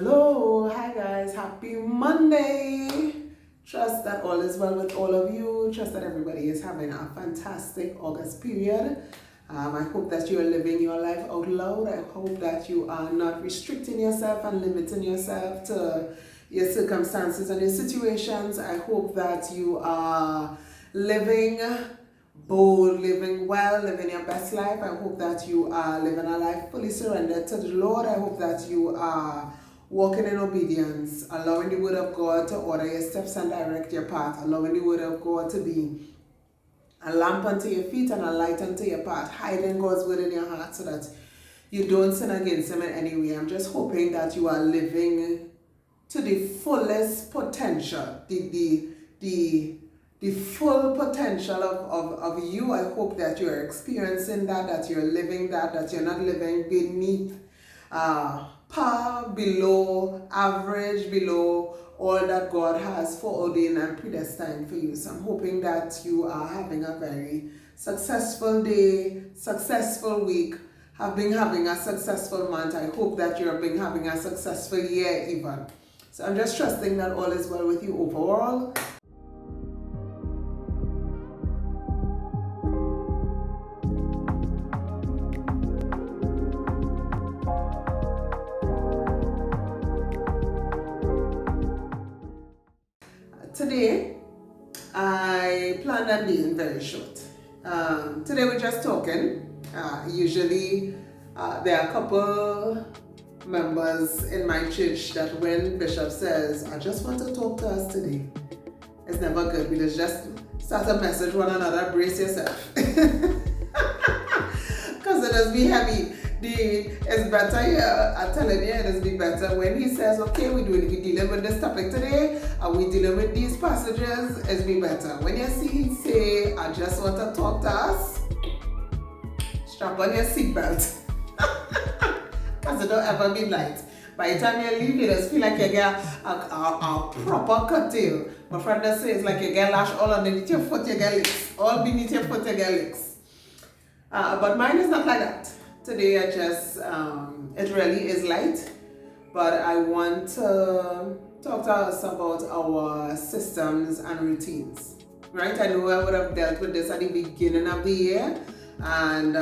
Hello, hi guys, happy Monday. Trust that all is well with all of you. Trust that everybody is having a fantastic August period. I hope that you are living your life out loud. I hope that you are not restricting yourself and limiting yourself to your circumstances and your situations. I hope that you are living bold, living well, living your best life. I hope that you are living a life fully surrendered to the Lord. I hope that you are walking in obedience, allowing the word of God to order your steps and direct your path, allowing the word of God to be a lamp unto your feet and a light unto your path, hiding God's word in your heart so that you don't sin against him in any way. I'm just hoping that you are living to the fullest potential, the full potential of you. I hope that you're experiencing that you're living that you're not living beneath par, below average, below all that God has foreordained and predestined for you. So I'm hoping that you are having a very successful day, successful week, have been having a successful month. I hope that you've been having a successful year even. So I'm just trusting that all is well with you overall. Today, I planned on being very short. Today we're just talking. Usually there are a couple members in my church that when Bishop says, I just want to talk to us today, it's never good. We just start a message one another, brace yourself. Because it does be heavy. It's better here, I'm telling you, it does be better when he says, okay, we dealing with this topic today, and we dealing with these passages, it's be better. When you see him say, I just want to talk to us, strap on your seatbelt. Because it don't ever be light. By the time you leave, you just feel like you get a proper cocktail. My friend just says, like you get lash all underneath your foot, you get licks. All beneath your foot, you get licks. But mine is not like that. Today I just, it really is light, but I want to talk to us about our systems and routines, right? I know I would have dealt with this at the beginning of the year, and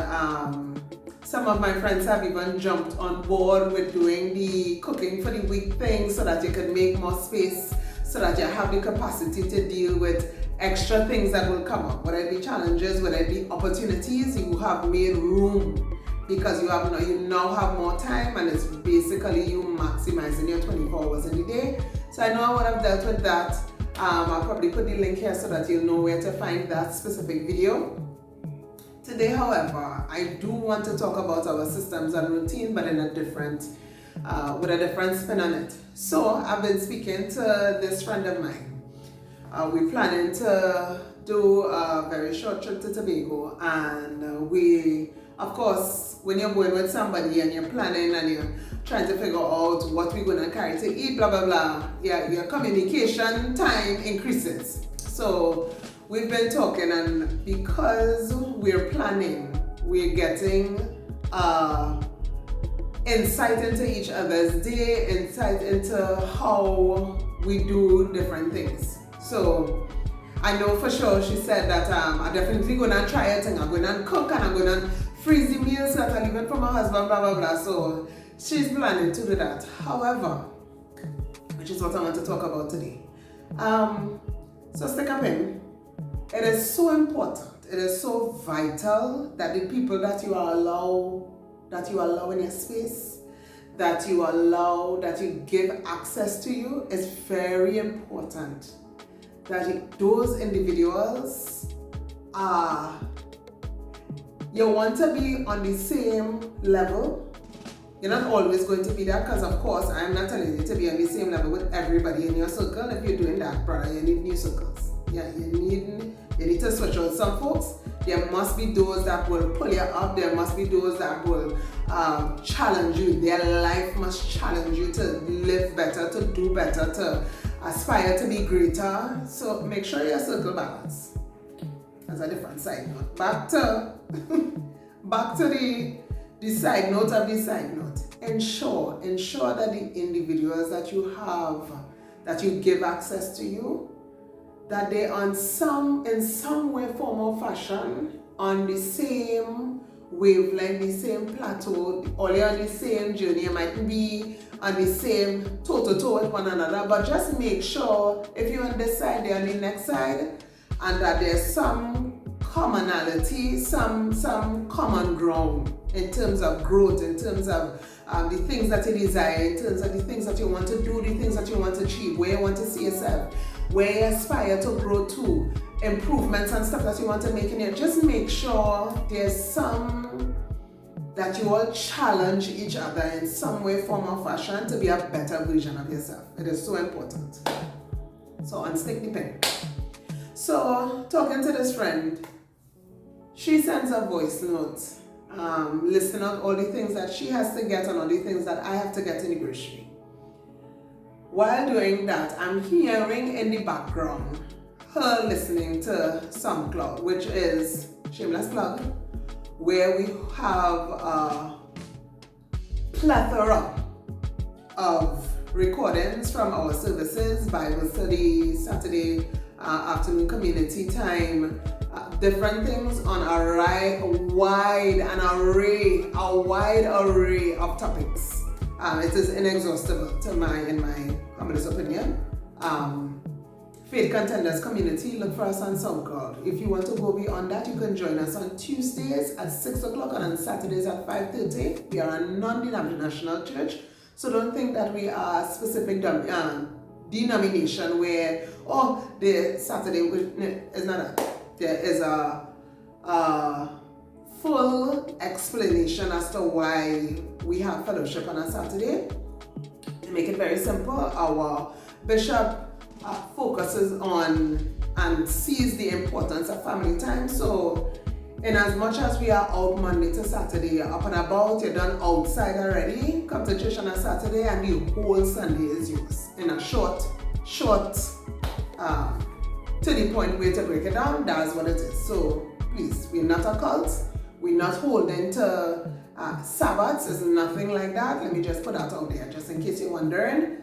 some of my friends have even jumped on board with doing the cooking for the week thing so that you can make more space, so that you have the capacity to deal with extra things that will come up, whether it be challenges, whether it be opportunities. You have made room because you now have more time, and it's basically you maximizing your 24 hours in the day. So I know I would have dealt with that. I'll probably put the link here so that you'll know where to find that specific video. Today, however, I do want to talk about our systems and routine, but in a different, with a different spin on it. So I've been speaking to this friend of mine. We're planning to do a very short trip to Tobago, and we, of course, when you're going with somebody and you're planning and you're trying to figure out what we're going to carry to eat, blah, blah, blah, your communication time increases. So we've been talking, and because we're planning, we're getting insight into each other's day, insight into how we do different things. So I know for sure she said that I'm definitely going to try it, and I'm going to cook, and I'm going to freeze the meals that I leave it from my husband, blah, blah, blah. So she's planning to do that. However, which is what I want to talk about today. So stick up in. It is so important, it is so vital that the people that you allow in your space, that you give access to you, is very important. That those individuals you want to be on the same level. You're not always going to be there, because of course I'm not telling you to be on the same level with everybody in your circle. If you're doing that, brother, you need new circles. Yeah, you need to switch out some folks. There must be those that will pull you up. There must be those that will challenge you. Their life must challenge you to live better, to do better, to aspire to be greater. So make sure your circle balance. That's a different side note. Back to the side note of the side note. Ensure that the individuals that you have, that you give access to you, that they in some way, form or fashion on the same wavelength, the same plateau, or you're on the same journey. You might be on the same toe-to-toe with one another, but just make sure if you're on this side, they're on the next side, and that there's some commonality, some common ground in terms of growth, in terms of the things that you desire, in terms of the things that you want to do, the things that you want to achieve, where you want to see yourself, where you aspire to grow to, improvements and stuff that you want to make in it. Just make sure there's some that you all challenge each other in some way, form or fashion to be a better version of yourself. It is so important. So unstick the pen. So talking to this friend, she sends a voice note, listing out all the things that she has to get and all the things that I have to get in the grocery. While doing that, I'm hearing in the background her listening to SoundCloud, which is, shameless plug, where we have a plethora of recordings from our services, Bible study, Saturday afternoon community time, different things on a wide array of topics. It is inexhaustible in my humblest opinion. Faith Contenders community, look for us on SoundCloud. If you want to go beyond that, you can join us on Tuesdays at 6 o'clock and on Saturdays at 5:30. We are a non-denominational church, so don't think that we are a specific denomination where, the Saturday is not that. There is a full explanation as to why we have fellowship on a Saturday. To make it very simple, our bishop focuses on and sees the importance of family time. So in as much as we are out Monday to Saturday, you're up and about, you're done outside already, come to church on a Saturday and the whole Sunday is yours. In a short, to the point way to break it down, that's what it is. So please, we're not a cult, we're not holding to Sabbaths, it's nothing like that. Let me just put that out there, just in case you're wondering.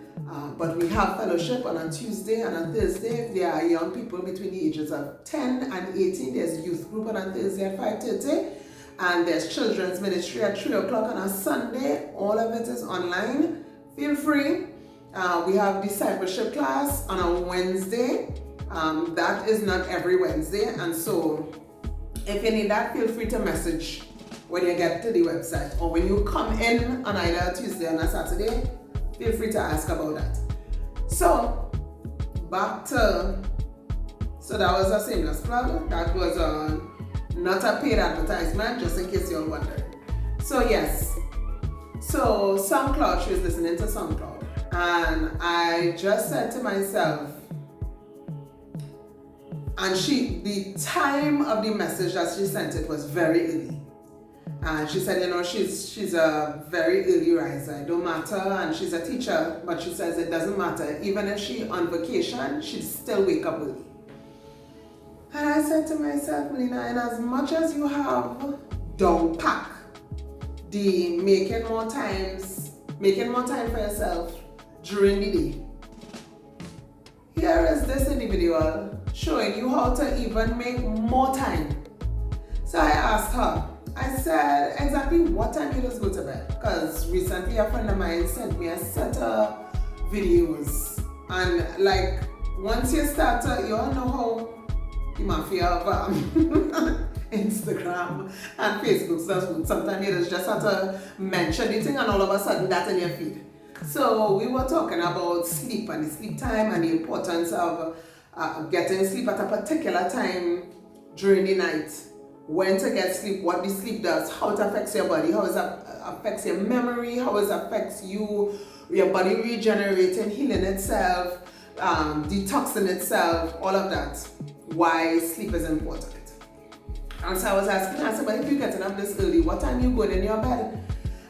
But we have fellowship on a Tuesday and on Thursday. If there are young people between the ages of 10 and 18, there's youth group on a Thursday at 5:30. And there's children's ministry at 3 o'clock on a Sunday. All of it is online. Feel free. We have discipleship class on a Wednesday. That is not every Wednesday. And so if you need that, feel free to message when you get to the website. Or when you come in on either a Tuesday or a Saturday, feel free to ask about that. So that was a shameless plug. That was not a paid advertisement, just in case you're wondering. So yes, so SoundCloud, she was listening to SoundCloud. And I just said to myself, and the time of the message that she sent it was very early. And she said, she's a very early riser. It don't matter. And she's a teacher, but she says it doesn't matter. Even if she's on vacation, she'd still wake up early. And I said to myself, Melina, and as much as you have down pack the making more time for yourself during the day, here is this individual showing you how to even make more time. So I asked her, I said, exactly what time you just go to bed? Because recently a friend of mine sent me a set of videos. And like, once you start to, you all know how the mafia of Instagram and Facebook does. Sometimes you just have to mention the thing and all of a sudden that's in your feed. So we were talking about sleep and the sleep time and the importance of getting sleep at a particular time during the night. When to get sleep, what the sleep does, how it affects your body, how it affects your memory, how it affects you, your body regenerating, healing itself, detoxing itself, all of that. Why sleep is important. And so I was asking her, I said, but if you're getting up this early, what time are you going in your bed?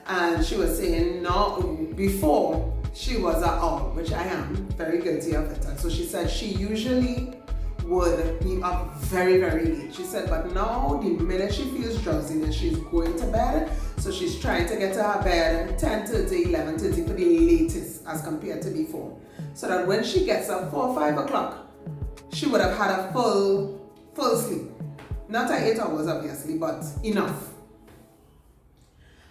And she was saying, no, before she was an owl, which I am very guilty of it. And so she said she usually would be up very, very late. She said, but now the minute she feels drowsiness, she's going to bed. So she's trying to get to her bed 10:30, 11:30 for the latest as compared to before. So that when she gets up 4 or 5 o'clock, she would have had a full sleep. Not 8 hours obviously, but enough.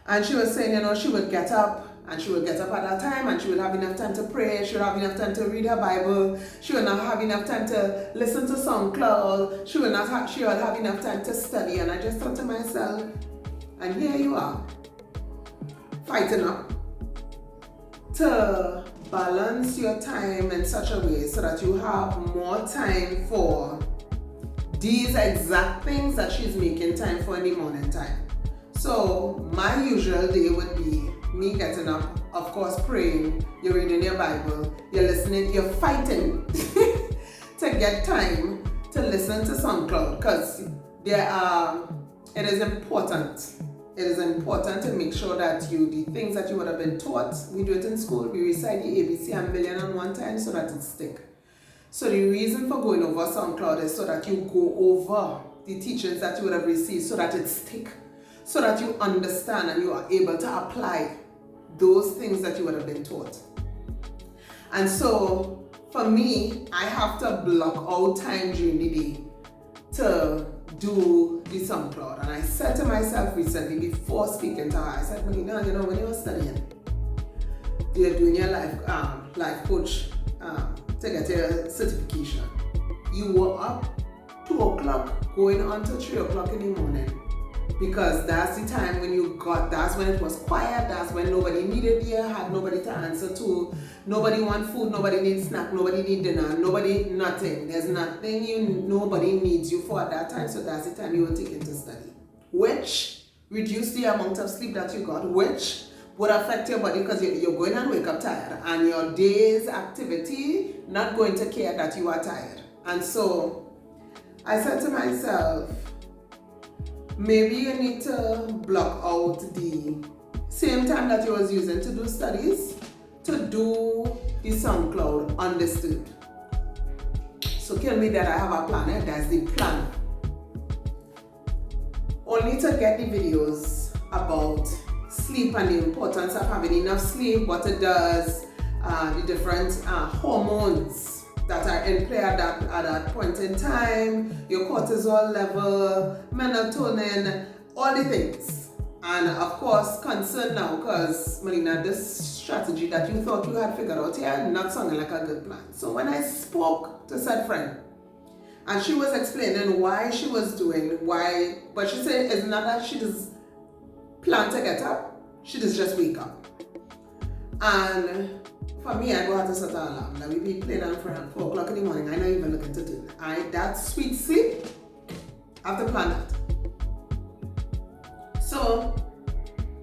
And she was saying, she would get up, and she would get up at that time, and she would have enough time to pray, she would have enough time to read her Bible, she would not have enough time to listen to SoundCloud, she would have enough time to study. And I just thought to myself, and here you are, fighting up to balance your time in such a way so that you have more time for these exact things that she's making time for in the morning time. So my usual day would be me getting up, of course praying, you're reading your Bible, you're listening, you're fighting to get time to listen to SoundCloud, because it is important. It is important to make sure that the things that you would have been taught, we do it in school, we recite the ABC a million and one times so that it stick. So the reason for going over SoundCloud is so that you go over the teachings that you would have received so that it stick, so that you understand and you are able to apply those things that you would have been taught. And so for me, I have to block out time during the day to do the SoundCloud. And I said to myself recently before speaking to her, I said, Melina, when you were studying, you're doing your life coach to get your certification. You were up 2 o'clock going on to 3 o'clock in the morning, because that's the time when that's when it was quiet, that's when nobody needed you, had nobody to answer to, nobody want food, nobody needs snack, nobody need dinner, nothing. There's nothing nobody needs you for at that time, so that's the time you were taking to study, which reduced the amount of sleep that you got, which would affect your body because you're going and wake up tired, and your day's activity not going to care that you are tired. And so I said to myself, maybe you need to block out the same time that you was using to do studies to do the SoundCloud undisturbed. So kill me that I have a planner, that's the plan. Only to get the videos about sleep and the importance of having enough sleep, what it does, the different hormones that are in play at that point in time, your cortisol level, melatonin, all the things. And of course, concern now, because Melina, this strategy that you thought you had figured out here, not sounding like a good plan. So when I spoke to said friend, and she was explaining why she was doing, but she said it's not that she just plan to get up, she just wake up. And for me, I go have to set an alarm. Like we be playing on for 4 o'clock in the morning. I not even looking to do that sweet sleep, I have to plan that. So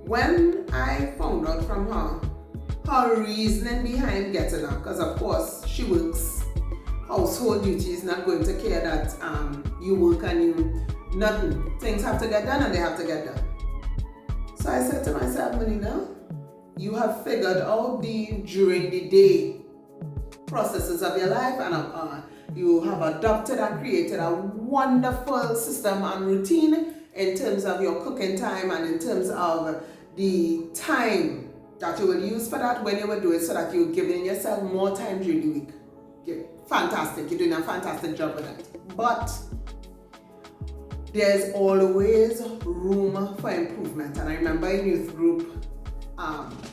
when I found out from her reasoning behind getting up, because of course she works household duties, not going to care that you work and nothing. Things have to get done and they have to get done. So I said to myself, Melina, you have figured out the during the day processes of your life, and you have adopted and created a wonderful system and routine in terms of your cooking time and in terms of the time that you will use for that when you will do it, so that you're giving yourself more time during the week. Okay. Fantastic, you're doing a fantastic job with that. But there's always room for improvement. And I remember in youth group,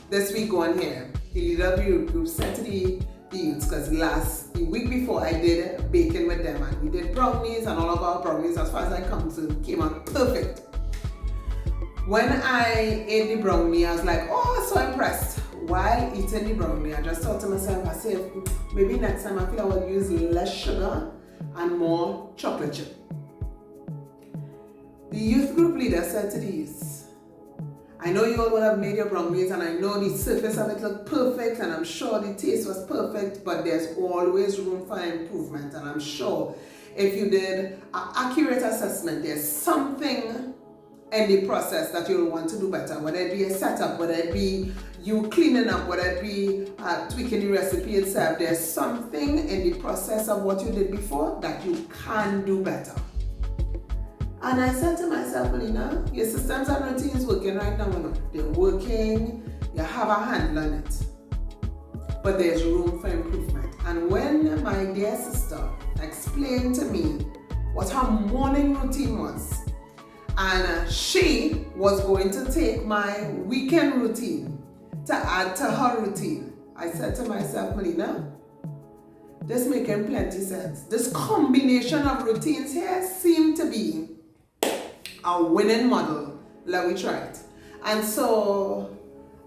this week going here, the leader of the youth group said to the youths, because the week before I did baking with them, and we did brownies, and all of our brownies, as far as I come to, came out perfect. When I ate the brownie, I was like, oh, so impressed. While eating the brownie, I just thought to myself, I said, maybe next time I feel I will use less sugar and more chocolate chip. The youth group leader said to these, I know you all would have made your brownies, and I know the surface of it looked perfect, and I'm sure the taste was perfect, but there's always room for improvement. And I'm sure if you did an accurate assessment, there's something any process that you'll want to do better, whether it be a setup, whether it be you cleaning up, whether it be tweaking the recipe itself. There's something in the process of what you did before that you can do better. And I said to myself, Melina, your systems and routines working right now. They're working, you have a handle on it. But there's room for improvement. And when my dear sister explained to me what her morning routine was, and she was going to take my weekend routine to add to her routine, I said to myself, Melina, this making plenty sense. This combination of routines here seemed to be a winning model. Let me try it. And so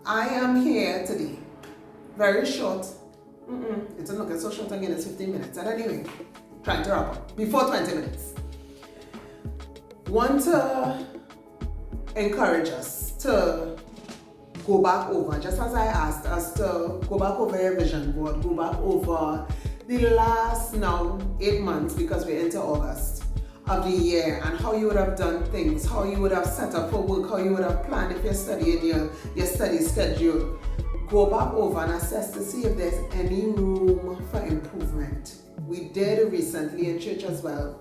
I am here today. Very short. It's not so short again, it's 15 minutes. And anyway, trying to wrap up before 20 minutes. Want to encourage us to go back over, just as I asked us to go back over your vision board, go back over the last now 8 months, because we're into August of the year, and how you would have done things, how you would have set up for work, how you would have planned if you're studying your study schedule. Go back over and assess to see if there's any room for improvement. We did recently in church as well.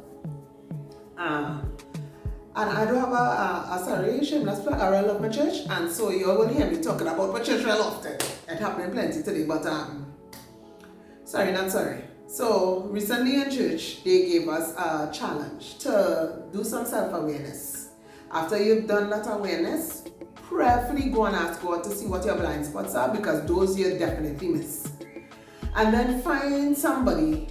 And I do have a shameless plug. I love my church, and so you're going to hear me talking about my church real often. It happened plenty today, but sorry. So recently in church, they gave us a challenge to do some self-awareness. After you've done that awareness, prayerfully go and ask God to see what your blind spots are, because those you definitely miss. And then find somebody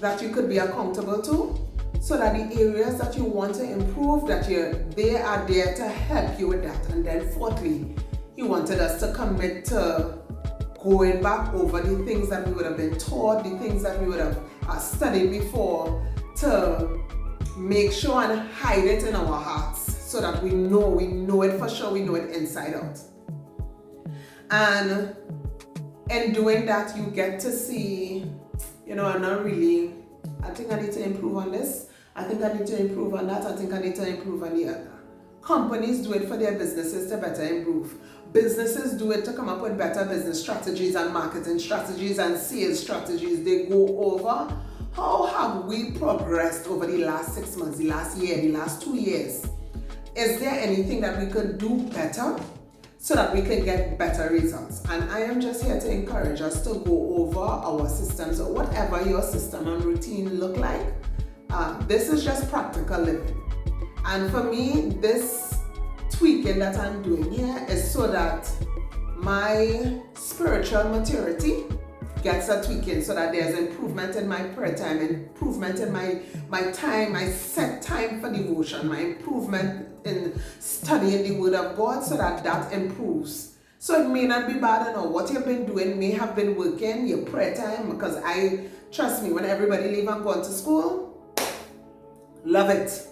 that you could be accountable to, so that the areas that you want to improve, they are there to help you with that. And then fourthly, he wanted us to commit to going back over the things that we would have been taught, the things that we would have studied before, to make sure and hide it in our hearts, so that we know it for sure, we know it inside out. And in doing that, you get to see, I think I need to improve on this. I think I need to improve on that. I think I need to improve on the other. Companies do it for their businesses to better improve. Businesses do it to come up with better business strategies and marketing strategies and sales strategies. They go over how have we progressed over the last 6 months, the last year, the last 2 years. Is there anything that we could do better so that we can get better results? And I am just here to encourage us to go over our systems, or whatever your system and routine look like. This is just practical living. And for me, this tweaking that I'm doing here is so that my spiritual maturity gets a tweaking, so that there's improvement in my prayer time, improvement in my time, my set time for devotion, my improvement in studying the Word of God, so that improves. So it may not be bad, what you've been doing may have been working, your prayer time, because trust me, when everybody leave and go to school, love it.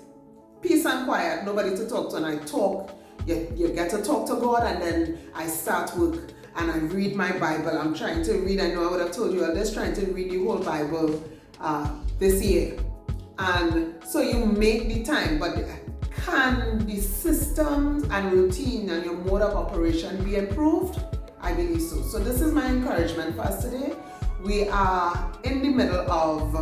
Peace and quiet, nobody to talk to, and I talk. You get to talk to God, and then I start work and I read my Bible. I'm trying to read, I know I would have told you, I'm just trying to read the whole Bible this year. And so you make the time, but can the systems and routine and your mode of operation be improved? I believe so. So this is my encouragement for us today. We are in the middle of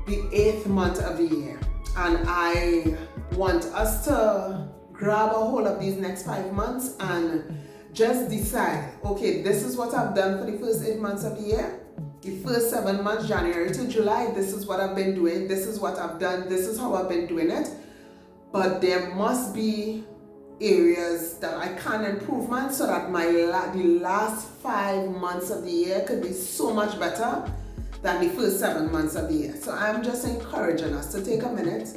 the 8th month of the year, and I want us to grab a hold of these next 5 months and just decide, okay, this is what I've done for the first 8 months of the year. The first 7 months, January to July, this is what I've been doing, this is what I've done, this is how I've been doing it. But there must be areas that I can improve on, so that the last 5 months of the year could be so much better than the first 7 months of the year. So I'm just encouraging us to take a minute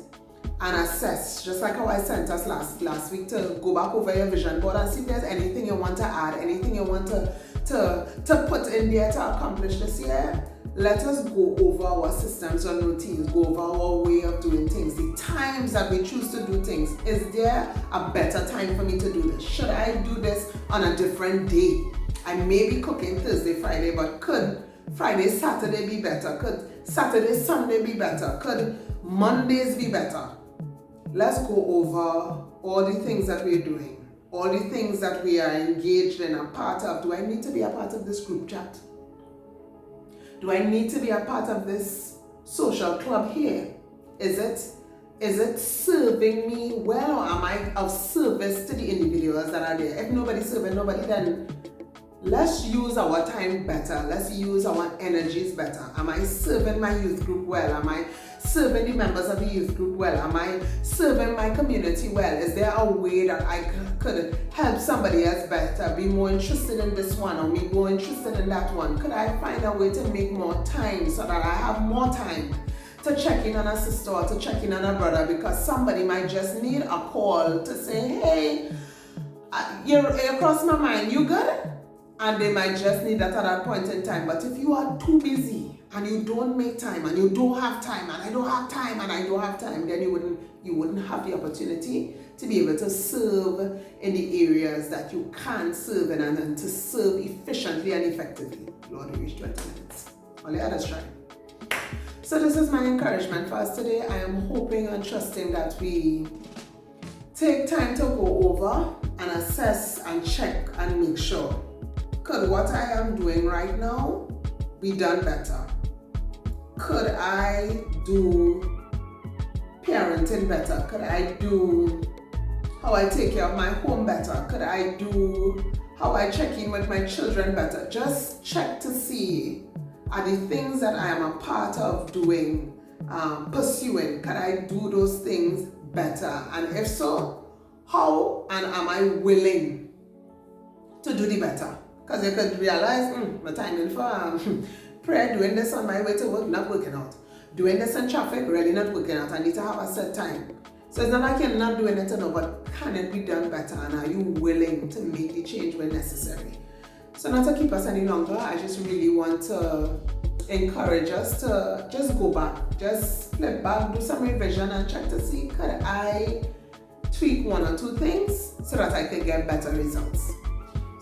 and assess, just like how I sent us last week, to go back over your vision board and see if there's anything you want to add, anything you want to put in there to accomplish this year. Let us go over our systems and routines, go over our way of doing things, the times that we choose to do things. Is there a better time for me to do this? Should I do this on a different day? I may be cooking Thursday, Friday, but could Friday, Saturday be better? Could Saturday, Sunday be better? Could Mondays be better? Let's go over all the things that we're doing, all the things that we are engaged in, a part of, do I need to be a part of this group chat? Do I need to be a part of this social club here? Is it serving me well, or am I of service to the individuals that are there? If nobody's serving nobody, then let's use our time better. Let's use our energies better. Am I serving my youth group well? Am I serving the members of the youth group well? Am I serving my community well? Is there a way that I could help somebody else better, be more interested in this one or be more interested in that one? Could I find a way to make more time so that I have more time to check in on a sister or to check in on a brother, because somebody might just need a call to say, hey, you're across my mind, you good? And they might just need that at that point in time. But if you are too busy and you don't make time and you don't have time and I don't have time and I don't have time, then you wouldn't have the opportunity to be able to serve in the areas that you can serve in, and to serve efficiently and effectively. Lord, we reach 20 minutes. Well, let us try. So this is my encouragement for us today. I am hoping and trusting that we take time to go over and assess and check and make sure, could what I am doing right now be done better? Could I do parenting better? Could I do how I take care of my home better? Could I do how I check in with my children better? Just check to see, are the things that I am a part of doing, pursuing, can I do those things better? And if so, how, and am I willing to do the better? Because you could realize, my timing for prayer, doing this on my way to work, not working out. Doing this in traffic, really not working out. I need to have a set time. So it's not like you're not doing it, but can it be done better? And are you willing to make the change when necessary? So not to keep us any longer, I just really want to encourage us to just go back, just flip back, do some revision and check to see, could I tweak one or two things so that I could get better results.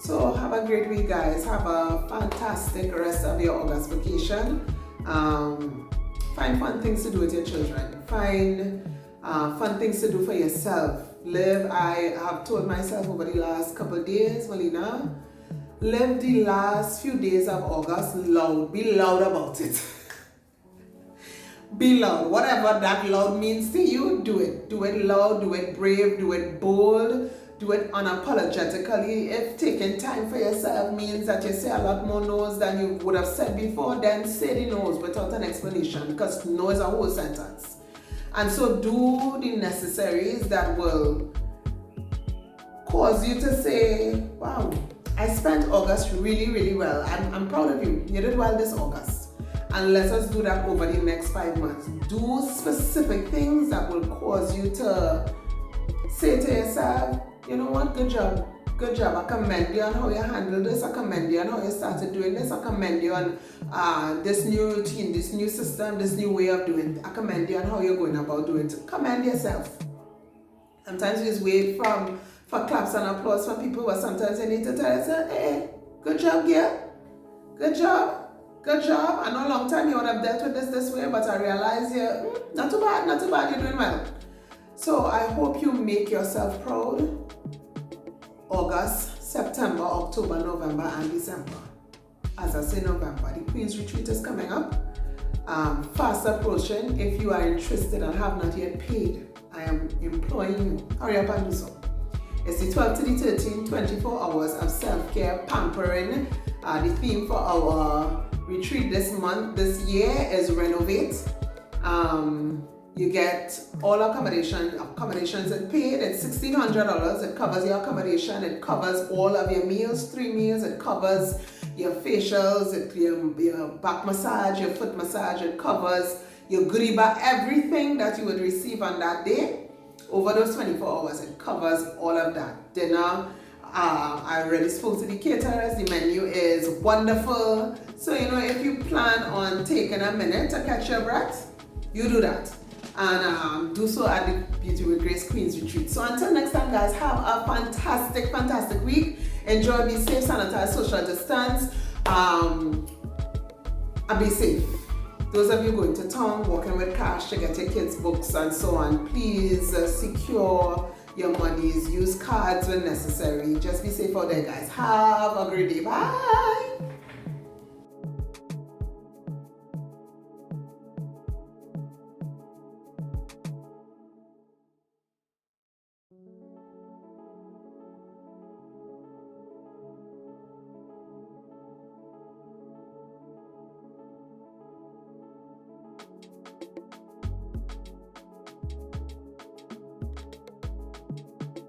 So have a great week, guys. Have a fantastic rest of your August vacation. Find fun things to do with your children. Find fun things to do for yourself. I have told myself over the last couple of days, Melina, live the last few days of August loud. Be loud about it. Be loud. Whatever that loud means to you, do it. Do it loud, do it brave, do it bold. Do it unapologetically. If taking time for yourself means that you say a lot more no's than you would have said before, then say the no's without an explanation, because no is a whole sentence. And so do the necessaries that will cause you to say, wow, I spent August really, really well. I'm proud of you. You did well this August. And let us do that over the next 5 months. Do specific things that will cause you to say to yourself, you know what, good job. Good job. I commend you on how you handled this. I commend you on how you started doing this. I commend you on this new routine, this new system, this new way of doing it. I commend you on how you're going about doing it. Commend yourself. Sometimes we just wait for claps and applause from people, but sometimes you need to tell yourself, hey, good job, girl. Good job. Good job. I know a long time you would have dealt with this way, but I realize not too bad, you're doing well. So I hope you make yourself proud. August, September, October, November, and December. As I say November, the Queen's Retreat is coming up. Fast approaching. If you are interested and have not yet paid, I am imploring you, hurry up and do so. It's the 12 to the 13, 24 hours of self-care, pampering. The theme for our retreat this year is renovate. You get all accommodations are paid. It's $1,600. It covers your accommodation. It covers all of your meals, 3 meals. It covers your facials, your back massage, your foot massage. It covers your goodie bag, everything that you would receive on that day. Over those 24 hours, it covers all of that. Dinner, I already spoke to the caterers. The menu is wonderful. So, if you plan on taking a minute to catch your breath, you do that. And do so at the Beauty with Grace Queen's Retreat. So until next time, guys, have a fantastic, fantastic week. Enjoy, be safe, sanitize, social distance, and be safe. Those of you going to town, walking with cash to get your kids' books and so on, please secure your monies. Use cards when necessary. Just be safe out there, guys. Have a great day. Bye.